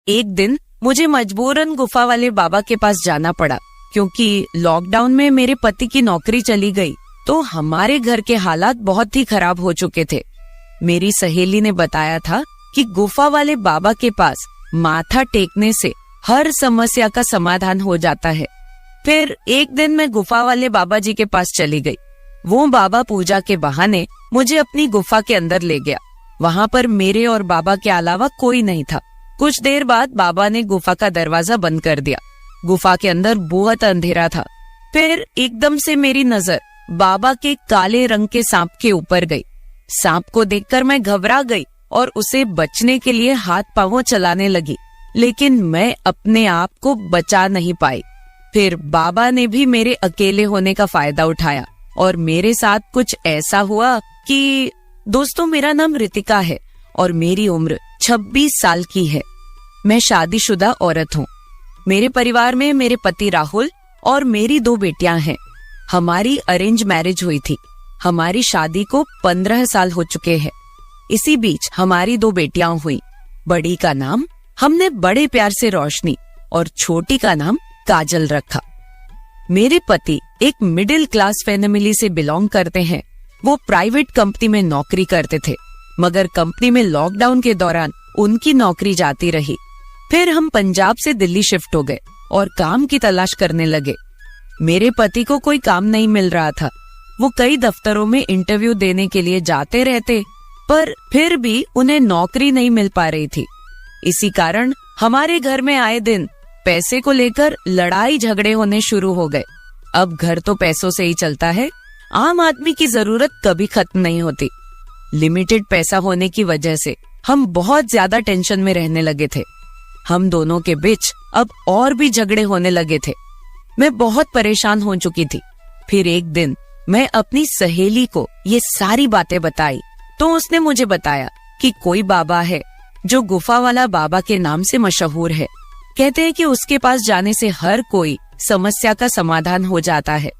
एक दिन मुझे मजबूरन गुफा वाले बाबा के पास जाना पड़ा, क्योंकि लॉकडाउन में मेरे पति की नौकरी चली गई तो हमारे घर के हालात बहुत ही खराब हो चुके थे। मेरी सहेली ने बताया था कि गुफा वाले बाबा के पास माथा टेकने से हर समस्या का समाधान हो जाता है। फिर एक दिन मैं गुफा वाले बाबा जी के पास चली गई। वो बाबा पूजा के बहाने मुझे अपनी गुफा के अंदर ले गया। वहाँ पर मेरे और बाबा के अलावा कोई नहीं था। कुछ देर बाद बाबा ने गुफा का दरवाजा बंद कर दिया। गुफा के अंदर बहुत अंधेरा था। फिर एकदम से मेरी नजर बाबा के काले रंग के सांप के ऊपर गई। सांप को देखकर मैं घबरा गई और उसे बचने के लिए हाथ पांव चलाने लगी, लेकिन मैं अपने आप को बचा नहीं पाई। फिर बाबा ने भी मेरे अकेले होने का फायदा उठाया और मेरे साथ कुछ ऐसा हुआ कि दोस्तों, मेरा नाम रितिका है और मेरी उम्र 26 साल की है। मैं शादीशुदा औरत हूँ। मेरे परिवार में मेरे पति राहुल और मेरी 2 बेटियां हैं। हमारी अरेंज मैरिज हुई थी। हमारी शादी को 15 साल हो चुके हैं। इसी बीच हमारी 2 बेटियां हुई। बड़ी का नाम हमने बड़े प्यार से रोशनी और छोटी का नाम काजल रखा। मेरे पति एक मिडिल क्लास फैमिली से बिलोंग करते हैं। वो प्राइवेट कंपनी में नौकरी करते थे, मगर कंपनी में लॉकडाउन के दौरान उनकी नौकरी जाती रही। फिर हम पंजाब से दिल्ली शिफ्ट हो गए और काम की तलाश करने लगे। मेरे पति को कोई काम नहीं मिल रहा था। वो कई दफ्तरों में इंटरव्यू देने के लिए जाते रहते, पर फिर भी उन्हें नौकरी नहीं मिल पा रही थी। इसी कारण हमारे घर में आए दिन पैसे को लेकर लड़ाई झगड़े होने शुरू हो गए। अब घर तो पैसों से ही चलता है। आम आदमी की जरूरत कभी खत्म नहीं होती। लिमिटेड पैसा होने की वजह से हम बहुत ज्यादा टेंशन में रहने लगे थे। हम दोनों के बीच अब और भी झगड़े होने लगे थे। मैं बहुत परेशान हो चुकी थी। फिर एक दिन मैं अपनी सहेली को ये सारी बातें बताई तो उसने मुझे बताया कि कोई बाबा है जो गुफा वाला बाबा के नाम से मशहूर है। कहते हैं कि उसके पास जाने से हर कोई समस्या का समाधान हो जाता है।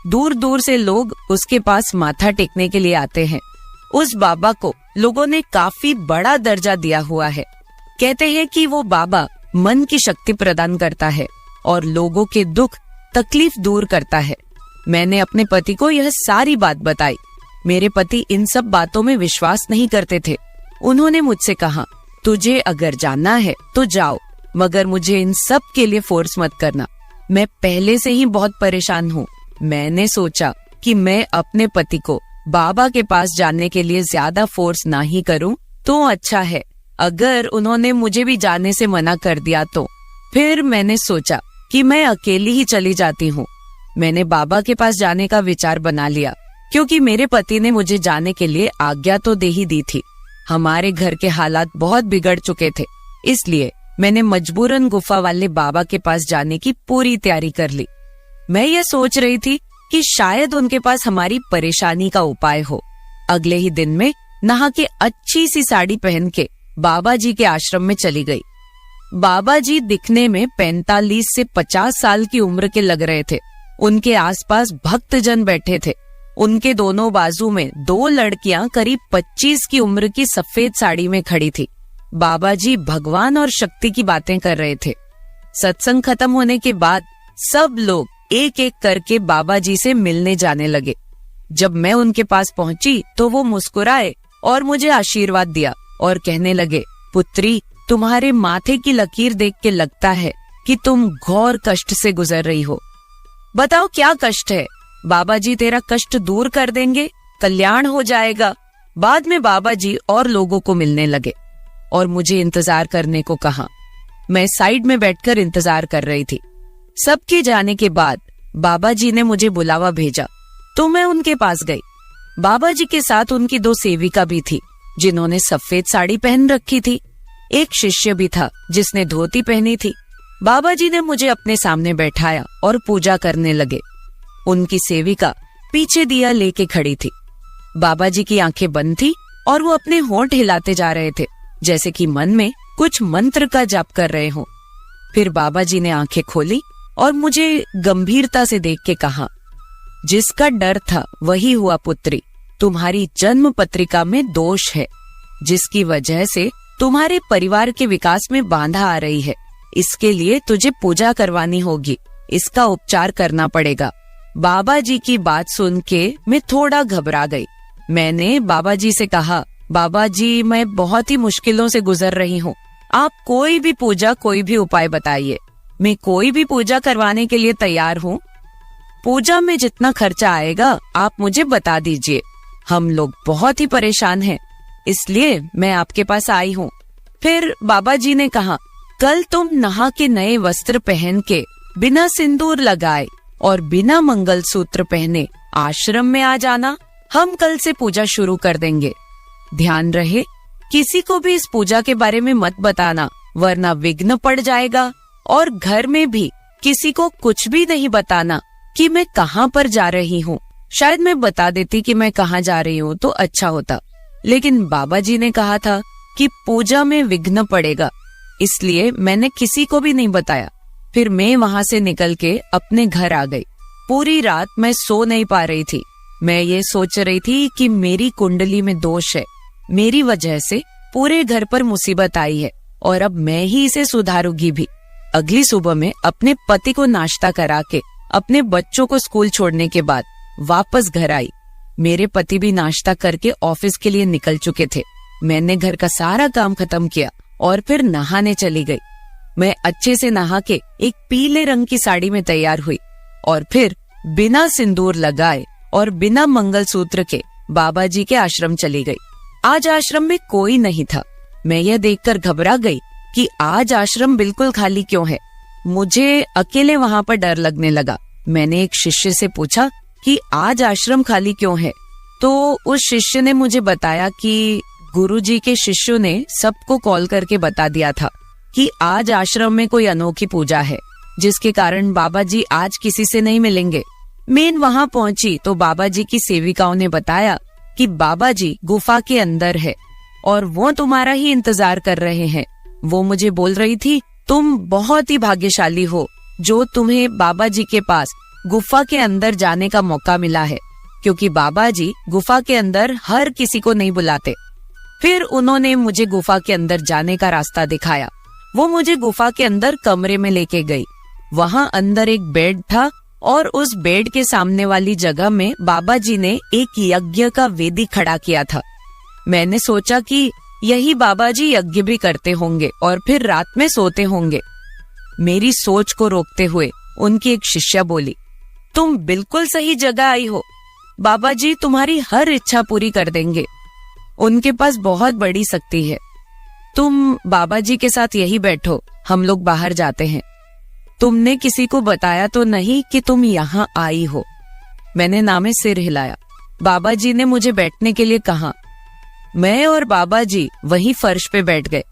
दूर दूर से लोग उसके पास माथा टेकने के लिए आते हैं। उस बाबा को लोगों ने काफी बड़ा दर्जा दिया हुआ है। कहते हैं कि वो बाबा मन की शक्ति प्रदान करता है और लोगों के दुख तकलीफ दूर करता है। मैंने अपने पति को यह सारी बात बताई। मेरे पति इन सब बातों में विश्वास नहीं करते थे। उन्होंने मुझसे कहा, तुझे अगर जानना है तो जाओ, मगर मुझे इन सब के लिए फोर्स मत करना। मैं पहले से ही बहुत परेशान हूँ। मैंने सोचा कि मैं अपने पति को बाबा के पास जाने के लिए ज्यादा फोर्स ना ही करूं तो अच्छा है। अगर उन्होंने मुझे भी जाने से मना कर दिया तो फिर मैंने सोचा कि मैं अकेली ही चली जाती हूँ। मैंने बाबा के पास जाने का विचार बना लिया, क्योंकि मेरे पति ने मुझे जाने के लिए आज्ञा तो दे ही दी थी। हमारे घर के हालात बहुत बिगड़ चुके थे, इसलिए मैंने मजबूरन गुफा वाले बाबा के पास जाने की पूरी तैयारी कर ली। मैं ये सोच रही थी कि शायद उनके पास हमारी परेशानी का उपाय हो। अगले ही दिन में नहा के अच्छी सी साड़ी पहन के बाबा जी के आश्रम में चली गई। बाबा जी दिखने में 45 से 50 साल की उम्र के लग रहे थे। उनके आसपास भक्तजन बैठे थे। उनके दोनों बाजू में 2 लड़कियां करीब 25 की उम्र की सफेद साड़ी में खड़ी थी। बाबा जी भगवान और शक्ति की बातें कर रहे थे। सत्संग खत्म होने के बाद सब लोग एक एक करके बाबा जी से मिलने जाने लगे। जब मैं उनके पास पहुंची तो वो मुस्कुराए और मुझे आशीर्वाद दिया और कहने लगे, पुत्री, तुम्हारे माथे की लकीर देख के लगता है कि तुम घोर कष्ट से गुजर रही हो। बताओ क्या कष्ट है? बाबा जी तेरा कष्ट दूर कर देंगे, कल्याण हो जाएगा। बाद में बाबा जी और लोगों को मिलने लगे और मुझे इंतजार करने को कहा। मैं साइड में बैठकर इंतजार कर रही थी। सबके जाने के बाद बाबा जी ने मुझे बुलावा भेजा तो मैं उनके पास गई। बाबा जी के साथ उनकी 2 सेविका भी थी जिन्होंने सफेद साड़ी पहन रखी थी। एक शिष्य भी था जिसने धोती पहनी थी। बाबा जी ने मुझे अपने सामने बैठाया और पूजा करने लगे। उनकी सेविका पीछे दिया लेके खड़ी थी। बाबा जी की आंखें बंद थी और वो अपने होंठ हिलाते जा रहे थे, जैसे कि मन में कुछ मंत्र का जाप कर रहे हो। फिर बाबा जी ने आंखें खोली और मुझे गंभीरता से देख के कहा, जिसका डर था वही हुआ पुत्री। तुम्हारी जन्म पत्रिका में दोष है, जिसकी वजह से तुम्हारे परिवार के विकास में बाधा आ रही है। इसके लिए तुझे पूजा करवानी होगी, इसका उपचार करना पड़ेगा। बाबा जी की बात सुन के मैं थोड़ा घबरा गई। मैंने बाबा जी से कहा, बाबा जी मैं बहुत ही मुश्किलों से गुजर रही हूँ, आप कोई भी पूजा कोई भी उपाय बताइए, मैं कोई भी पूजा करवाने के लिए तैयार हूँ। पूजा में जितना खर्चा आएगा आप मुझे बता दीजिए, हम लोग बहुत ही परेशान हैं, इसलिए मैं आपके पास आई हूँ। फिर बाबा जी ने कहा, कल तुम नहा के नए वस्त्र पहन के बिना सिंदूर लगाए और बिना मंगलसूत्र पहने आश्रम में आ जाना, हम कल से पूजा शुरू कर देंगे। ध्यान रहे किसी को भी इस पूजा के बारे में मत बताना, वरना विघ्न पड़ जाएगा। और घर में भी किसी को कुछ भी नहीं बताना कि मैं कहाँ पर जा रही हूँ। शायद मैं बता देती कि मैं कहाँ जा रही हूँ तो अच्छा होता, लेकिन बाबा जी ने कहा था कि पूजा में विघ्न पड़ेगा, इसलिए मैंने किसी को भी नहीं बताया। फिर मैं वहाँ से निकल के अपने घर आ गई। पूरी रात मैं सो नहीं पा रही थी। मैं ये सोच रही थी कि मेरी कुंडली में दोष है, मेरी वजह से पूरे घर पर मुसीबत आई है और अब मैं ही इसे सुधारूंगी भी। अगली सुबह में अपने पति को नाश्ता करा के अपने बच्चों को स्कूल छोड़ने के बाद वापस घर आई। मेरे पति भी नाश्ता करके ऑफिस के लिए निकल चुके थे। मैंने घर का सारा काम खत्म किया और फिर नहाने चली गई। मैं अच्छे से नहा के एक पीले रंग की साड़ी में तैयार हुई और फिर बिना सिंदूर लगाए और बिना मंगलसूत्र के बाबा जी के आश्रम चली गई। आज आश्रम में कोई नहीं था। मैं यह देखकर घबरा गई कि आज आश्रम बिल्कुल खाली क्यों है। मुझे अकेले वहाँ पर डर लगने लगा। मैंने एक शिष्य से पूछा कि आज आश्रम खाली क्यों है, तो उस शिष्य ने मुझे बताया कि गुरुजी के शिष्यों ने सबको कॉल करके बता दिया था कि आज आश्रम में कोई अनोखी पूजा है, जिसके कारण बाबा जी आज किसी से नहीं मिलेंगे। मैं वहाँ पहुँची तो बाबा जी की सेविकाओं ने बताया कि बाबा जी गुफा के अंदर है और वो तुम्हारा ही इंतजार कर रहे हैं। वो मुझे बोल रही थी, तुम बहुत ही भाग्यशाली हो जो तुम्हें बाबा जी के पास गुफा के अंदर जाने का मौका मिला है, क्योंकि बाबा जी गुफा के अंदर हर किसी को नहीं बुलाते। फिर उन्होंने मुझे गुफा के अंदर जाने का रास्ता दिखाया। वो मुझे गुफा के अंदर कमरे में लेके गई। वहाँ अंदर एक बेड था और उस बेड के सामने वाली जगह में बाबा जी ने एक यज्ञ का वेदी खड़ा किया था। मैंने सोचा कि यही बाबा जी यज्ञ भी करते होंगे और फिर रात में सोते होंगे। मेरी सोच को रोकते हुए उनकी एक शिष्या बोली, तुम बिल्कुल सही जगह आई हो, बाबा जी तुम्हारी हर इच्छा पूरी कर देंगे, उनके पास बहुत बड़ी शक्ति है। तुम बाबा जी के साथ यही बैठो, हम लोग बाहर जाते हैं। तुमने किसी को बताया तो नहीं कि तुम यहाँ आई हो? मैंने नामे सिर हिलाया। बाबा जी ने मुझे बैठने के लिए कहा। मैं और बाबा जी वहीं फर्श पे बैठ गए।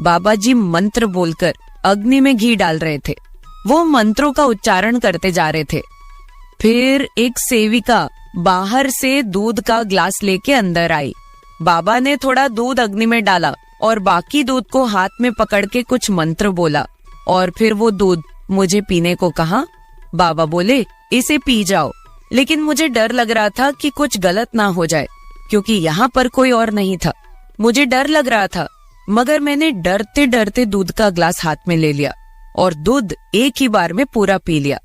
बाबा जी मंत्र बोलकर अग्नि में घी डाल रहे थे। वो मंत्रों का उच्चारण करते जा रहे थे। फिर एक सेविका बाहर से दूध का ग्लास लेके अंदर आई। बाबा ने थोड़ा दूध अग्नि में डाला और बाकी दूध को हाथ में पकड़ के कुछ मंत्र बोला और फिर वो दूध मुझे पीने को कहा। बाबा बोले, इसे पी जाओ, लेकिन मुझे डर लग रहा था कि कुछ गलत ना हो जाए, क्योंकि यहाँ पर कोई और नहीं था। मुझे डर लग रहा था, मगर मैंने डरते डरते दूध का ग्लास हाथ में ले लिया और दूध एक ही बार में पूरा पी लिया।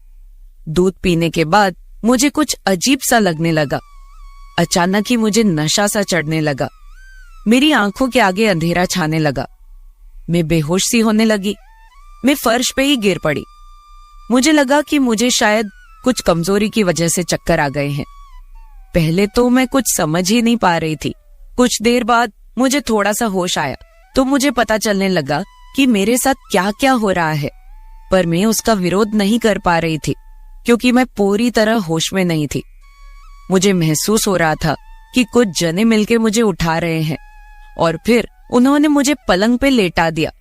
दूध पीने के बाद मुझे कुछ अजीब सा लगने लगा। अचानक ही मुझे नशा सा चढ़ने लगा। मेरी आंखों के आगे अंधेरा छाने लगा। मैं बेहोश सी होने लगी। मैं फर्श पे ही गिर पड़ी। मुझे लगा कि मुझे शायद कुछ कमजोरी की वजह से चक्कर आ गए हैं। पहले तो मैं कुछ समझ ही नहीं पा रही थी। कुछ देर बाद मुझे थोड़ा सा होश आया तो मुझे पता चलने लगा कि मेरे साथ क्या क्या हो रहा है, पर मैं उसका विरोध नहीं कर पा रही थी क्योंकि मैं पूरी तरह होश में नहीं थी। मुझे महसूस हो रहा था कि कुछ जने मिलके मुझे उठा रहे हैं और फिर उन्होंने मुझे पलंग पे लेटा दिया।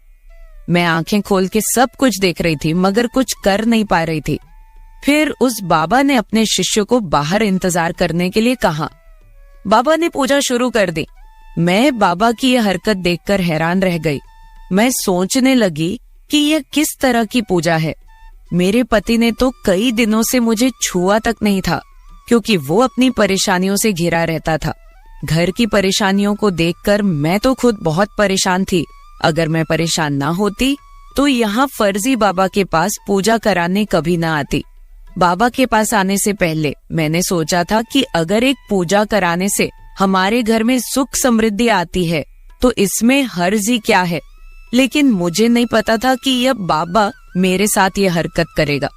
मैं आंखें खोल के सब कुछ देख रही थी मगर कुछ कर नहीं पा रही थी। फिर उस बाबा ने अपने शिष्य को बाहर इंतजार करने के लिए कहा। बाबा ने पूजा शुरू कर दी। मैं बाबा की यह हरकत देखकर हैरान रह गई। मैं सोचने लगी कि यह किस तरह की पूजा है। मेरे पति ने तो कई दिनों से मुझे छुआ तक नहीं था, क्योंकि वो अपनी परेशानियों से घिरा रहता था। घर की परेशानियों को देखकर मैं तो खुद बहुत परेशान थी अगर मैं परेशान ना होती तो यहाँ फर्जी बाबा के पास पूजा कराने कभी ना आती। बाबा के पास आने से पहले मैंने सोचा था कि अगर एक पूजा कराने से हमारे घर में सुख समृद्धि आती है तो इसमें हर्जी क्या है। लेकिन मुझे नहीं पता था कि यह बाबा मेरे साथ ये हरकत करेगा।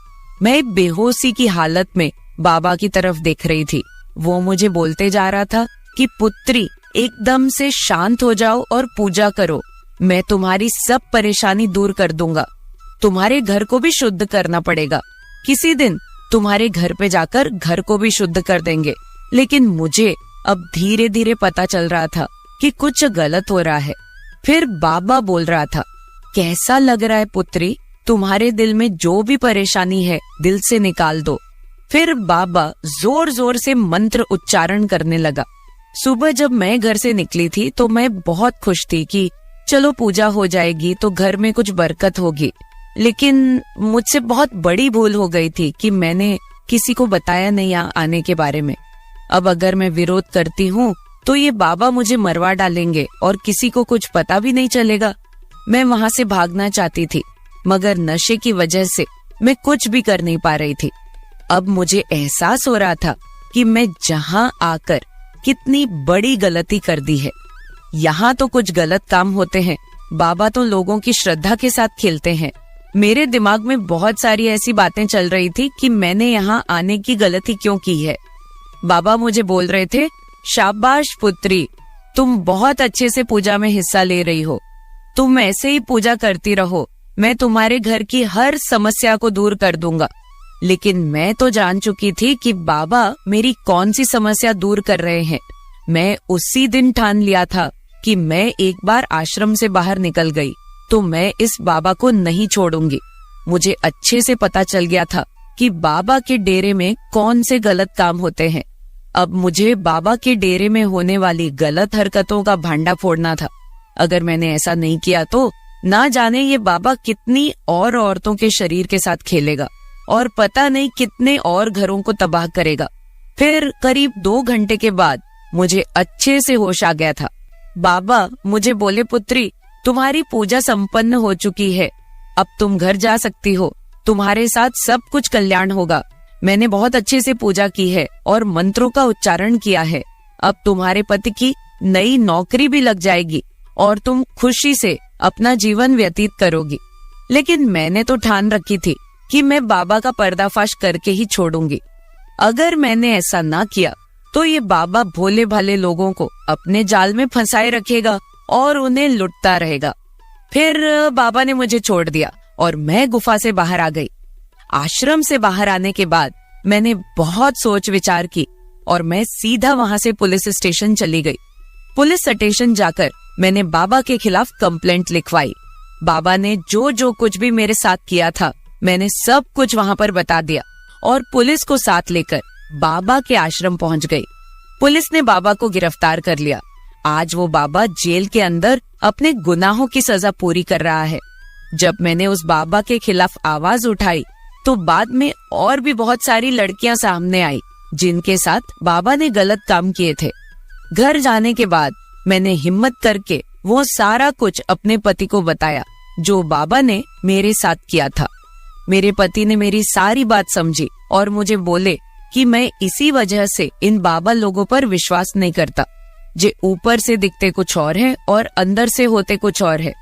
मैं बेहोशी की हालत में बाबा की तरफ देख रही थी। वो मुझे बोलते जा रहा था कि पुत्री, एकदम से शांत हो जाओ और पूजा करो। मैं तुम्हारी सब परेशानी दूर कर दूंगा। तुम्हारे घर को भी शुद्ध करना पड़ेगा। किसी दिन तुम्हारे घर पे जाकर घर को भी शुद्ध कर देंगे। लेकिन मुझे अब धीरे धीरे पता चल रहा था कि कुछ गलत हो रहा है। फिर बाबा बोल रहा था, कैसा लग रहा है पुत्री, तुम्हारे दिल में जो भी परेशानी है दिल से निकाल दो। फिर बाबा जोर जोर से मंत्र उच्चारण करने लगा। सुबह जब मैं घर से निकली थी तो मैं बहुत खुश थी कि चलो पूजा हो जाएगी तो घर में कुछ बरकत होगी। लेकिन मुझसे बहुत बड़ी भूल हो गई थी कि मैंने किसी को बताया नहीं यहाँ आने के बारे में। अब अगर मैं विरोध करती हूँ तो ये बाबा मुझे मरवा डालेंगे और किसी को कुछ पता भी नहीं चलेगा। मैं वहां से भागना चाहती थी, मगर नशे की वजह से मैं कुछ भी कर नहीं पा रही थी। अब मुझे एहसास हो रहा था कि मैं जहां आकर कितनी बड़ी गलती कर दी है। यहाँ तो कुछ गलत काम होते हैं, बाबा तो लोगों की श्रद्धा के साथ खेलते हैं। मेरे दिमाग में बहुत सारी ऐसी बातें चल रही थी कि मैंने यहाँ आने की गलती क्यों की है। बाबा मुझे बोल रहे थे, शाबाश पुत्री, तुम बहुत अच्छे से पूजा में हिस्सा ले रही हो। तुम ऐसे ही पूजा करती रहो, मैं तुम्हारे घर की हर समस्या को दूर कर दूंगा। लेकिन मैं तो जान चुकी थी कि बाबा मेरी कौन सी समस्या दूर कर रहे हैं। मैं उसी दिन ठान लिया था कि मैं एक बार आश्रम से बाहर निकल गई तो मैं इस बाबा को नहीं छोड़ूंगी। मुझे अच्छे से पता चल गया था कि बाबा के डेरे में कौन से गलत काम होते हैं। अब मुझे बाबा के डेरे में होने वाली गलत हरकतों का भांडा फोड़ना था। अगर मैंने ऐसा नहीं किया तो ना जाने ये बाबा कितनी और औरतों के शरीर के साथ खेलेगा और पता नहीं कितने और घरों को तबाह करेगा। फिर करीब 2 घंटे के बाद मुझे अच्छे से होश आ गया था। बाबा मुझे बोले, पुत्री, तुम्हारी पूजा संपन्न हो चुकी है, अब तुम घर जा सकती हो। तुम्हारे साथ सब कुछ कल्याण होगा। मैंने बहुत अच्छे से पूजा की है और मंत्रों का उच्चारण किया है। अब तुम्हारे पति की नई नौकरी भी लग जाएगी और तुम खुशी से अपना जीवन व्यतीत करोगी। लेकिन मैंने तो ठान रखी थी कि मैं बाबा का पर्दाफाश करके ही छोड़ूंगी। अगर मैंने ऐसा ना किया तो ये बाबा भोले भाले लोगों को अपने जाल में फंसाए रखेगा और उन्हें लुटता रहेगा। फिर बाबा ने मुझे छोड़ दिया और मैं गुफा से बाहर आ गई। आश्रम से बाहर आने के बाद मैंने बहुत सोच विचार की और मैं सीधा वहां से पुलिस स्टेशन चली गई। पुलिस स्टेशन जाकर मैंने बाबा के खिलाफ कंप्लेंट लिखवाई। बाबा ने जो जो कुछ भी मेरे साथ किया था मैंने सब कुछ वहां पर बता दिया और पुलिस को साथ लेकर बाबा के आश्रम पहुंच गई। पुलिस ने बाबा को गिरफ्तार कर लिया। आज वो बाबा जेल के अंदर अपने गुनाहों की सजा पूरी कर रहा है। जब मैंने उस बाबा के खिलाफ आवाज उठाई तो बाद में और भी बहुत सारी लड़कियां सामने आई जिनके साथ बाबा ने गलत काम किए थे। घर जाने के बाद मैंने हिम्मत करके वो सारा कुछ अपने पति को बताया जो बाबा ने मेरे साथ किया था। मेरे पति ने मेरी सारी बात समझी और मुझे बोले कि मैं इसी वजह से इन बाबा लोगों पर विश्वास नहीं करता, जे ऊपर से दिखते कुछ और है और अंदर से होते कुछ और है।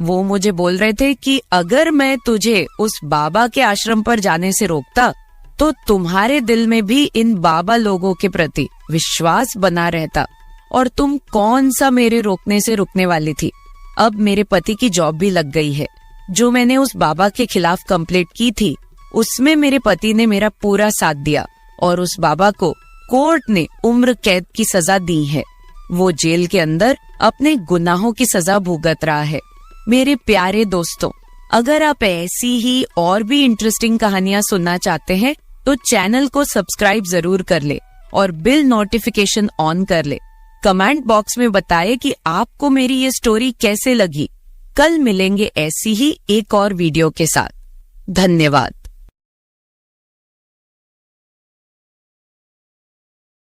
वो मुझे बोल रहे थे कि अगर मैं तुझे उस बाबा के आश्रम पर जाने से रोकता तो तुम्हारे दिल में भी इन बाबा लोगों के प्रति विश्वास बना रहता और तुम कौन सा मेरे रोकने से रुकने वाली थी। अब मेरे पति की जॉब भी लग गई है। जो मैंने उस बाबा के खिलाफ कंप्लेंट की थी उसमें मेरे पति ने मेरा पूरा साथ दिया और उस बाबा को कोर्ट ने उम्र कैद की सजा दी है। वो जेल के अंदर अपने गुनाहों की सजा भुगत रहा है। मेरे प्यारे दोस्तों, अगर आप ऐसी ही और भी इंटरेस्टिंग कहानियां सुनना चाहते हैं तो चैनल को सब्सक्राइब जरूर कर ले और बिल नोटिफिकेशन ऑन कर ले। कमेंट बॉक्स में बताएं कि आपको मेरी ये स्टोरी कैसे लगी। कल मिलेंगे ऐसी ही एक और वीडियो के साथ। धन्यवाद।